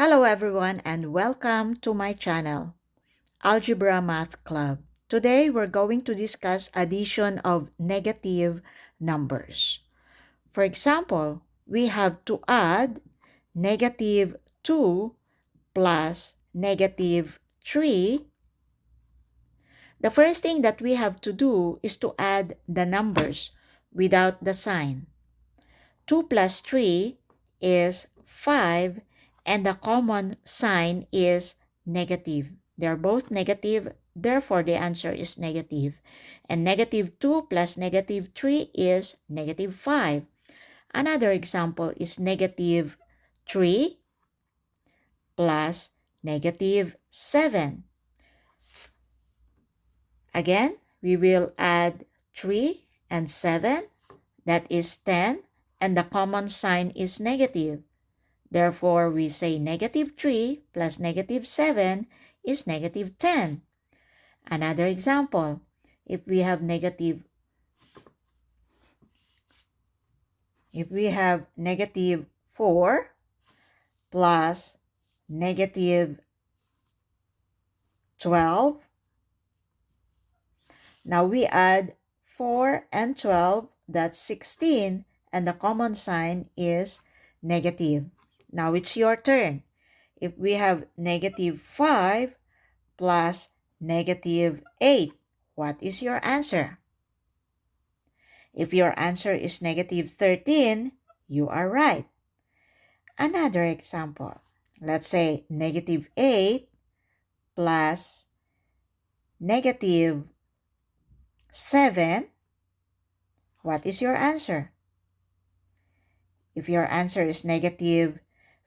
Hello everyone and welcome to my channel, Algebra Math Club. Today we're going to discuss addition of negative numbers. For example, we have to add negative 2 plus negative 3. The first thing that we have to do is to add the numbers without the sign. 2 plus 3 is 5 and the common sign is negative. They're both negative, therefore the answer is negative. And negative 2 plus negative 3 is negative 5. Another example is negative 3 plus negative 7. Again, we will add 3 and 7, that is 10, and the common sign is negative. Therefore, we say negative 3 plus negative 7 is negative 10. Another example, if we have negative 4 plus negative 12, now we add 4 and 12, that's 16, and the common sign is negative. Now it's your turn. If we have negative 5 plus negative 8, what is your answer? If your answer is negative 13, you are right. Another example, let's say negative 8 plus negative 7, what is your answer? If your answer is negative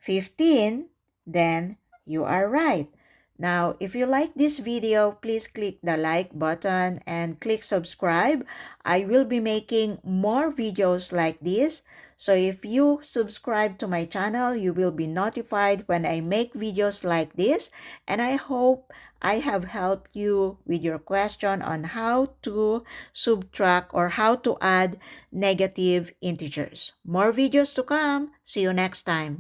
15, then you are right. Now, if you like this video, please click the like button and click subscribe. I will be making more videos like this. So if you subscribe to my channel, you will be notified when I make videos like this. And I hope I have helped you with your question on how to subtract or how to add negative integers. More videos to come. See you next time.